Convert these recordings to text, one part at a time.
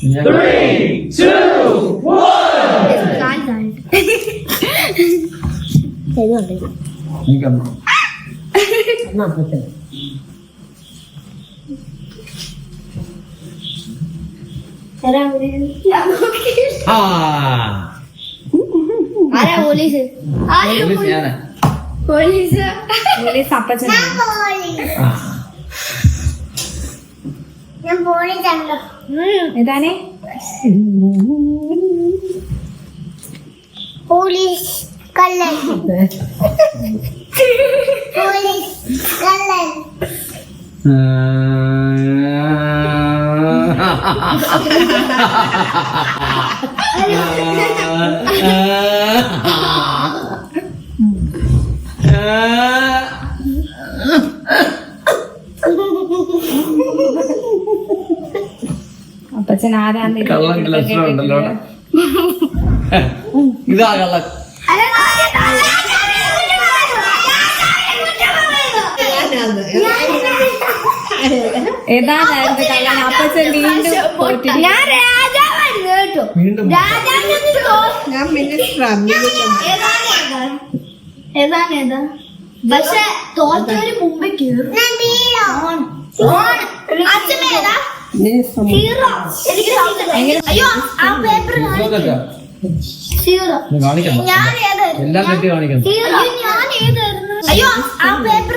3, 2, 1. ആരാ police? Police അപ്പച്ചൻ. ഏതാണേ police കള്ളൻ. Police കള്ളൻ. അപ്പച്ചൻ ആരാന്ന് കള്ളന്റെ ലക്ഷണം ഉണ്ടല്ലോ. ഇതാ കള്ളൻ. ഏതാണ്ടായിരുന്നു കല്യാണം? അപ്പച്ചൻ വീണ്ടും ഞാൻ രാജാവായിരുന്നു കേട്ടോ. ഞാൻ മിനിസ്റ്ററാണ്. ഏതാ പക്ഷെ തോറ്റവര് മുമ്പേ കേറും. അയ്യോ ആ പേപ്പർ കാണിക്കണം. ഞാൻ ഏതായിരുന്നു? എല്ലാം കെട്ടി കാണിക്കണം. ഞാൻ ഏതായിരുന്നു? അയ്യോ ആ പേപ്പർ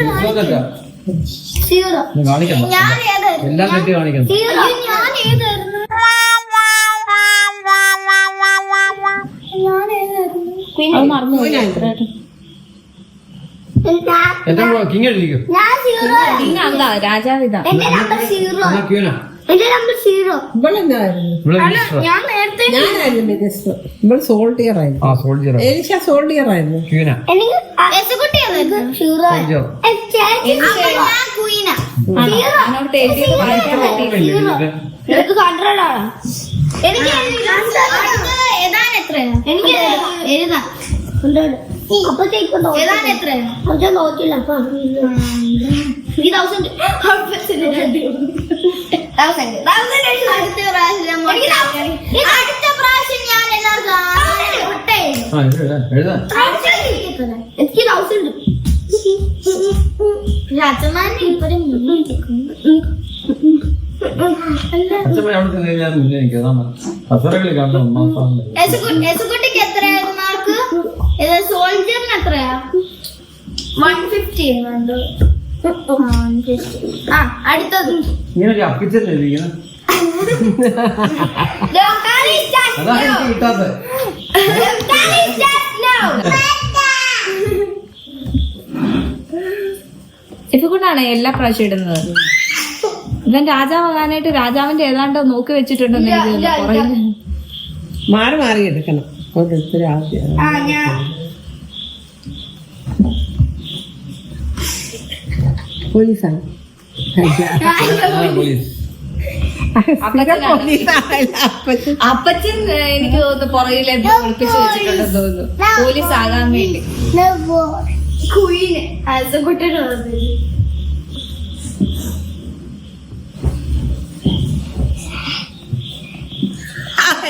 കാണിക്കണം. ഞാൻ ഏതായിരുന്നു? എല്ലാം കെട്ടി കാണിക്കണം. ഞാൻ ഏതായിരുന്നു? അത് മറന്നുപോയി. എന്റെ കിങ് എഴുതിക്കും. ഞാൻ സീറോ. അല്ല രാജാവിതാ. എന്റെ നമ്പർ സീറോ. ക്യൂനാ എന്റെ നമ്പർ സീറോ. ഇവളെന്നായിരുന്നു? ഞാൻ നേരത്തെ ഞാനായിരുന്നു മിനിസ്റ്റർ. ഇവൾ സോൾഡിയർ ആയിരുന്നു. സോൾജിയർ എലിശ സോൾഡിയർ ആയിരുന്നു. ക്യൂനാ എനിക്ക് സീറോ. ക്വീനാ. അതിനോട് എഴുതിയത് വായിക്കാൻ പറ്റിയില്ല. എനിക്ക് 100 ആണ്. എനിക്ക് ഏതാണ് എത്രയാണ്? എനിക്ക് എഴുതാം. ഏതാണ് എത്രയാണ്? നോക്കില്ല. ഈ 1000 അടുത്ത പ്രാവശ്യം ഞാൻ എല്ലാവർക്കും എനിക്ക് 1000. അച്ഛന്മാരുടെ ഇപ്പഴും യസുകുട്ടിക്ക് എത്രയായിരുന്നു മാർക്ക്? സോൾജറിന് എത്രയാ? 150. അടുത്തത് ഇങ്ങനെ അപ്പിച്ചല്ലേ ഇരിക്കുന്നത്. അതാ എനിക്ക് കിട്ടാത്ത. ഇപ്പൊക്കൊണ്ടാണ് എല്ലാ പ്രാവശ്യം ഇടുന്നത്. ഇവൻ രാജാവാകാനായിട്ട് രാജാവിന്റെ ഏതാണ്ട് നോക്കി വെച്ചിട്ടുണ്ടെന്ന് എനിക്ക് പറയുന്നു. മാറി മാറി എടുക്കണം. ഓരോരുത്തരും ആദ്യം പോലീസാണ്. പോലീസ് അപ്പച്ചൻ എനിക്ക് തോന്നുന്നു പുറകിലെ ഒളിപ്പിച്ച് വെച്ചിട്ടുണ്ടെന്ന് തോന്നുന്നു, പോലീസ് ആകാൻ വേണ്ടി. ക്വീന് അസുകുട്ടിയുടെ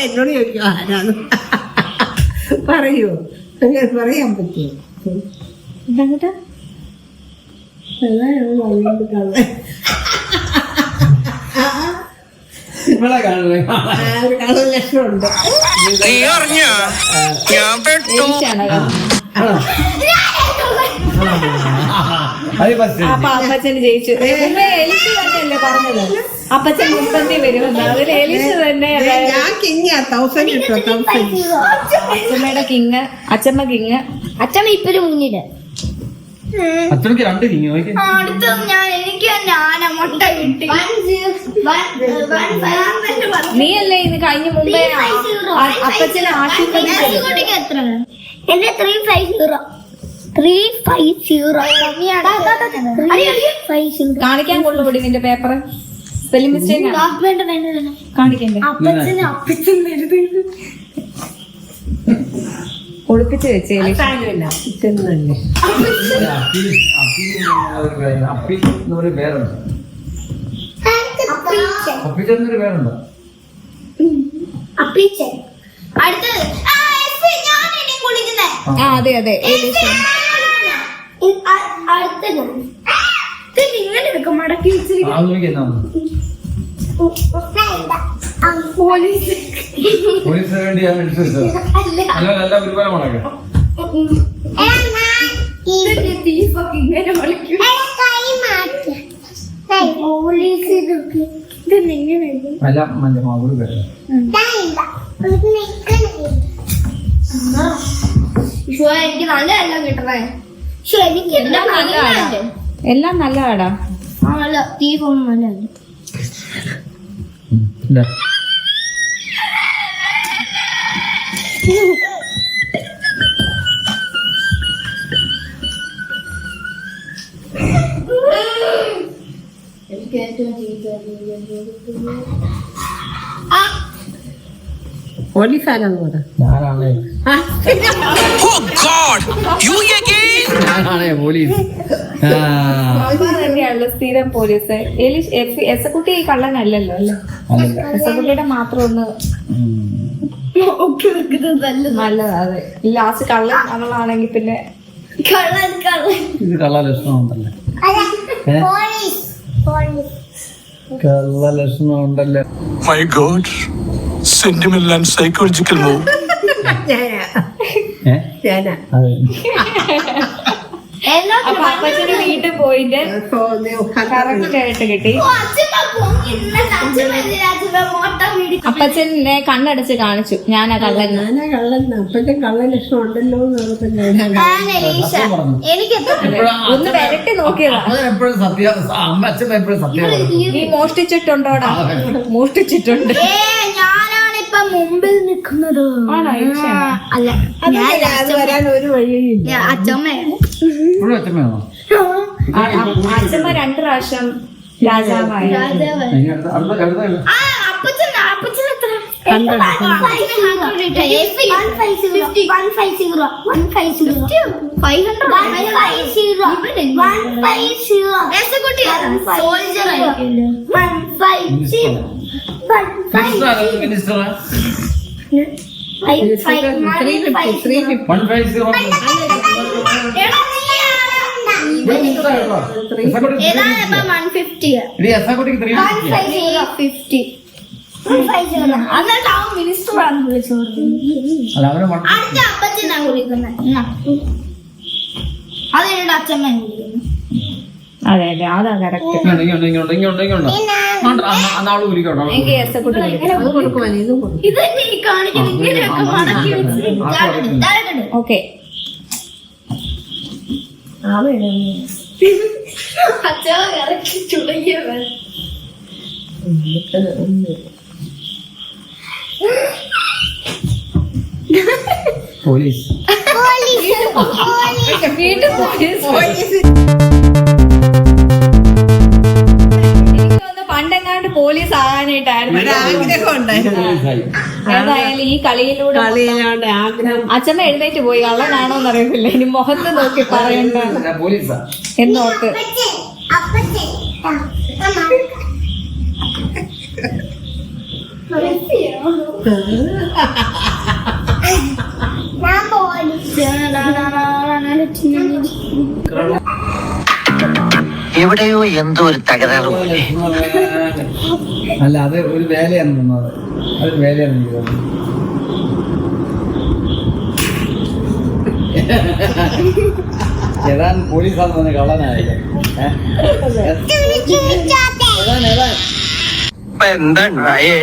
എന്നോട് ചോദിക്കും ആരാണ് പറയൂ. അങ്ങനെ പറയാൻ പറ്റുമോ? ഇവിടെ കാണുന്നത് ഒരു കളർ ലക്ഷണമുണ്ട്. അപ്പൊ അപ്പച്ചന് ജയിച്ചു. എലിശ തന്നെയല്ലേ പറഞ്ഞത്? അപ്പച്ചൻ മുൻപന്തി വരുമെന്ന്. അതിൽ എലിശ തന്നെ ഞാൻ കിങ് 1000 കിട്ടോ. 1000 അച്ഛമ്മയുടെ കിങ്, അച്ഛമ്മ കിങ്. അച്ഛമ്മ ഇപ്പൊരു മുന്നില്. അച്ഛനക്ക് 2 കിങ്. അടുത്തത് എനിക്ക് ആന മുട്ട കിട്ടി. നീയല്ലേ ഇന്ന് കഴിഞ്ഞ മുമ്പേ അപ്പച്ചനെ ആശീർവദിച്ചത്? എത്ര? എന്റെ 350. 350. കാണിക്കാൻ കൊള്ളുപടി നിന്റെ പേപ്പർ. Spelling mistake കാണിക്കണ്ടേ? ഒളിപ്പിച്ച് വെച്ചേ. ചെന്നല്ലേ അപ്പി എന്നൊരു പേരുണ്ട്. അപ്പിച്ചെന്നൊരു പേരുണ്ടോ? അപ്പീച്ചൻ. അടുത്തത് ഞാൻ ഇനി കുളിക്കുന്നേ. അതെ അതെ എലീഷ. അടുത്ത ഇങ്ങനെ എടുക്കും മടക്കി വെച്ചിരിക്കും. പോലീസ് പോലീസിന് വേണ്ടി ഞാൻ എടുത്തു വെച്ചത്. അല്ല നല്ല ഒരുപാട് മുളക്. തീഫൊക്കെ ഇങ്ങനെ വിളിക്കും. പോലീസ് ഇതെങ്ങനെ അല്ല മഞ്ഞ മാവൂര് പേര്. എനിക്ക് നല്ല എല്ലാം കിട്ടണേ. പക്ഷെ എനിക്ക് എല്ലാം നല്ലതാടാ. എല്ലാം നല്ലതാടാ. നല്ല തീഫൊന്നും നല്ലതല്ല. ഇല്ല. എനിക്ക് ഏറ്റവും പോലീസാരാന്ന് പറ. ഞാനാണേ പോലീസ്. തന്നെയാണല്ലോ സ്ഥിരം പോലീസ്. എസക്കുട്ടി കള്ളനല്ലല്ലോ അല്ലേ? എസക്കുട്ടിയുടെ മാത്രം ഒന്ന് നല്ലതാ. അതെ ലാസ്റ്റ് കള്ളൻ നമ്മളാണെങ്കിൽ പിന്നെ ഇത് കള്ള ലക്ഷണം ഉണ്ടല്ലേ? കള്ള ലക്ഷണം ഉണ്ടല്ലേ? My God, sentimental and psychological move. ഞാനാ അതെ. അപ്പൊ അപ്പച്ചന് വീട്ടിൽ പോയിട്ട് കറക്റ്റ് ആയിട്ട് കിട്ടി. അപ്പച്ചനെ കണ്ണടച്ച് കാണിച്ചു ഞാനാ കള്ളൻ. ഞാനാ കള്ളൻ. അപ്പഴത്തെ കള്ള ലക്ഷണം ഉണ്ടല്ലോ എന്ന് പറഞ്ഞില്ല. എനിക്ക് ഒന്ന് വരട്ടി നോക്കിയതാ. എപ്പോഴും സത്യം. അമ്മ അച്ഛൻ എപ്പോഴും സത്യം. നീ മോഷ്ടിച്ചിട്ടുണ്ടോടാ? മോഷ്ടിച്ചിട്ടുണ്ട്. ഞാനാണിപ്പൊ മുമ്പിൽ നിൽക്കുന്നത്. ആണോ? അല്ല അത് വരാൻ ഒരു വഴിയില്ല. അച്ഛമ്മയാണ്. ഇപ്പോഴും അച്ഛമ്മയാണോ? അച്ഛമ്മ 2 പ്രാവശ്യം രാജാവായി. ഇനി അടുത്ത മിനിസ്റ്റർ 150. മിനിസ്റ്ററാണ് വിളിച്ചോളൂ. അടുത്ത അപ്പച്ചനാ വിളിക്കുന്നത്. അതെന്നോട് അച്ഛമ്മ വിളിക്കുന്നു. അതെ അതെ അതാ കറക്റ്റ്. അന്നാള് വിളിക്കോട്ടോ. എനിക്ക് എസക്കുട്ടി അത് കൊടുക്കുവാൻ ഇത് കൊടുക്കും. ഇതന്നെ ഈ കാണിക്കുന്നത് ഇങ്ങനെയൊക്കെ മടക്കി വെച്ചിട്ട്. ഓക്കെ. അച്ഛമ്മ കറക്റ്റ് ചുടങ്ങിയവൻ. പോലീസ് വീണ്ടും പോലീസ്. എനിക്കൊന്ന് പണ്ടെങ്ങാണ്ട് പോലീസ് ആകാനായിട്ടായിരുന്നു ആഗ്രഹം ഉണ്ടായിരുന്നു. ഏതായാലും ഈ കളിയിലൂടെ കളിയിലോണ്ട് ആഗ്രഹം. അച്ഛമ്മ എഴുന്നേറ്റ് പോയി. കള്ളനാണോന്ന് അറിയത്തില്ല. ഇനി മുഖത്ത് നോക്കി പറയണ്ട പോലീസാ എന്നോർത്ത്. എവിടെയോ എന്തോ ഒരു തകരാറ്. അല്ല അത് ഒരു വേലയാണ് നിന്നത്. അതൊരു വേലയാണ് ചെയ്തത്. ഏതാണ്ട് പോലീസാന്ന് പറഞ്ഞ കള്ളനായില്ലേ? ഇപ്പൊ എന്താ ഉണ്ടായേ?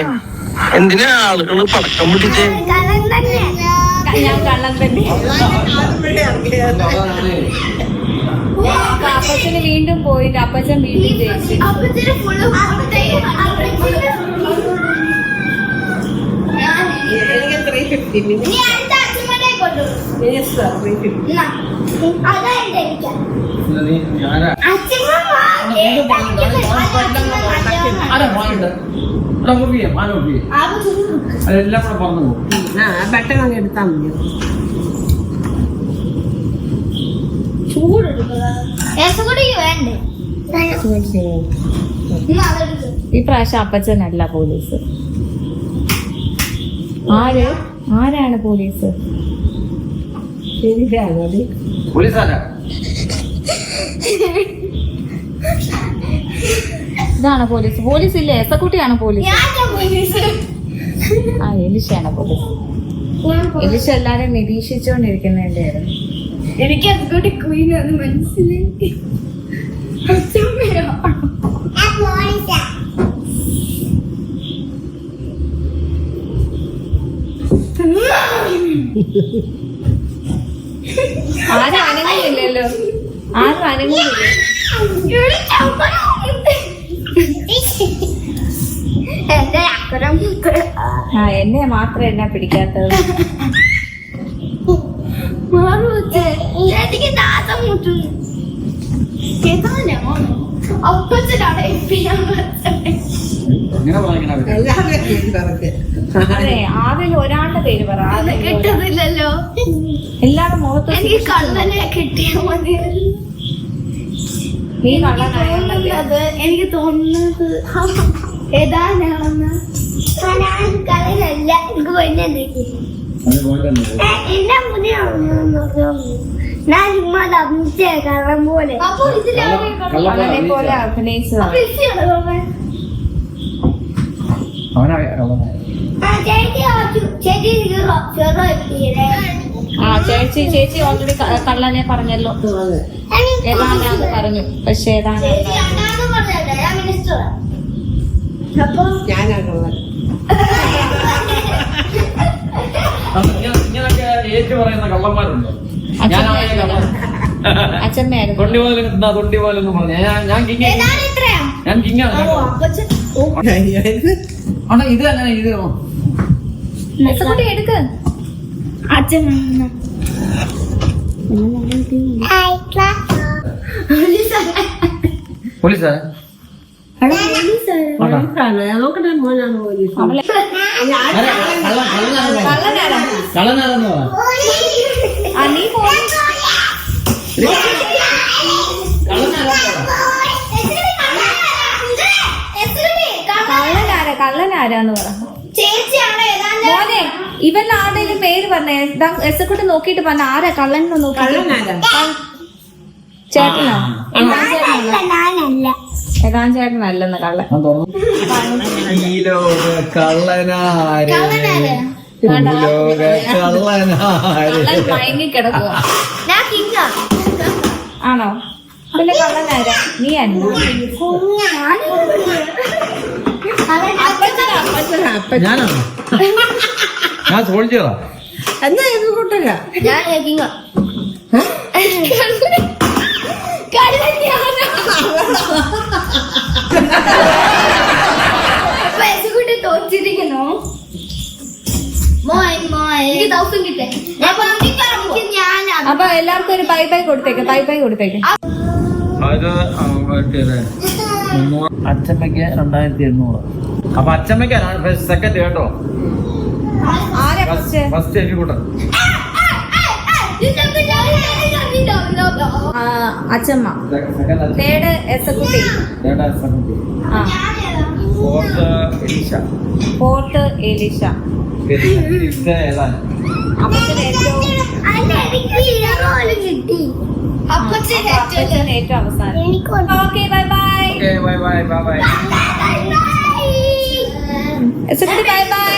എന്തിനാ ആളുകൾ പടക്കം പിടിച്ചേ? ഞാൻ കള്ളൻ തന്നെ. അപ്പച്ചന് വീണ്ടും പോയിട്ട് അപ്പച്ചൻ വീണ്ടും ജയിച്ചു. അപ്പച്ചന് ഫുള്ള് എനിക്ക് 350 നീ അടുത്ത അച്ഛമ്മനെ കൊണ്ടുവരും. മിനിസ്റ്റർ 350. അതായിട്ട് എനിക്ക് ഞാനാ അച്ഛമ്മ വാങ്ങി. അതെല്ലാം കൂടെ പറഞ്ഞു പോകും. പെട്ടെന്ന് അങ്ങ് എടുത്താൽ മതി. രസകുടിക്ക് വേണ്ടേ? ഈ പ്രാവശ്യം അപ്പച്ചനല്ല പോലീസ്. ആരാണ് പോലീസ്? ശരിയാണോ അത്? പോലീസാരാ? ഇതാണ് പോലീസ്. പോലീസ് ഇല്ലേ? എസക്കുട്ടിയാണ് പോലീസ്. എലിശയാണ് പോലീസ്. എലിശ എല്ലാരും നിരീക്ഷിച്ചോണ്ടിരിക്കുന്നതിന്റെയായിരുന്നു. എനിക്ക് അതുകൂടി കുയിനൊന്ന് മനസ്സിലായി. ആരും അനങ്ങുന്നില്ലല്ലോ. ആരും അനങ്ങുന്നില്ല. എന്റെ അക്കരം എന്നെ മാത്രം എന്നെ പിടിക്കാത്തത്. എനിക്ക് ദാസം മുട്ടുന്നു. അപ്പച്ചനാണ് എങ്ങനെ വാങ്ങിക്കണ എല്ലാവരുടെയും പേര് പറഞ്ഞ്. അതെ, ആദ്യം ഒരാളുടെ പേര് പറ. കിട്ടുന്നില്ലല്ലോ. എല്ലാവരും മുഖത്ത് എനിക്ക് കള്ളനെ കിട്ടിയാൽ മതിയായിരുന്നു. നീ കള്ളനായത്. എനിക്ക് തോന്നുന്നത് ഏതാണെന്ന് കള്ളനല്ല. എനിക്ക് പിന്നെ എന്നെ മുന്നേ ഞാൻ ചുമ്മാ അഭിനയിച്ച കള്ളം പോലെ കള്ളനെ പോലെ അഭിനയിച്ചതാണ്. ചേച്ചി ഓൾറെഡി കള്ളനെ പറഞ്ഞല്ലോ. ഏതാണ്ടാന്ന് പറഞ്ഞു. പക്ഷെ ഏതാണ് ഞാനാണുള്ളത്. ഇങ്ങനൊക്കെ ഏറ്റു പറയുന്ന കള്ളന്മാരുണ്ടോ? അച്ഛമ്മയായിരുന്നു. തൊണ്ടി പോലെ തൊണ്ടി പോലെ എന്ന് പറഞ്ഞു. ഞാൻ കിങ്ങാണ്. ഇത് അങ്ങനെ ഇത് എസക്കുട്ടി എടുക്ക്. അച്ഛൻ പോലീസാ? നോക്കട്ടെ, മോനാണ് പോലീസ്. കള്ളനാണെന്ന് പറ. നീ പോയി. കള്ളനാരാന്ന് പറ. മോനെ ഇവന്റെ ആരുടെയും പേര് പറഞ്ഞേ. എസക്കുട്ടി നോക്കിട്ട് പറഞ്ഞ ആരാ കള്ളൻ നോക്കി. ചേട്ടനോ? ഏതാൻ ചേട്ടനല്ലെന്ന് കള്ളൻ. മയങ്ങിക്കിടക്കുക. ആണോ? പിന്നെ കള്ളനാരാ? നീ അല്ല. ഞാനാണോ? ഞാൻ സോൾജിയറാ. എന്നാ ഇത് കൂട്ടല്ല. തോച്ചിരിക്കുന്നു. അപ്പൊ എല്ലാവർക്കും ഒരു ബൈ ബൈ കൊടുത്തേക്ക്. ബൈ ബൈ കൊടുത്തേക്ക്. അത് അച്ഛമ്മയ്ക്ക് 2800. അപ്പൊ അച്ഛമ്മയ്ക്ക് സെക്കൻഡ് കേട്ടോ. ആരാ ഫസ്റ്റ്? ഫസ്റ്റ് എനിക്ക് കൂട്ടം. അച്ഛമ്മ. തേർഡ് എസക്കുട്ടി. Fourth Elisha. അപ്പച്ചന് ഏറ്റവും അവസാനം. Okay bye bye. Bye bye bye bye. Esakutty bye by.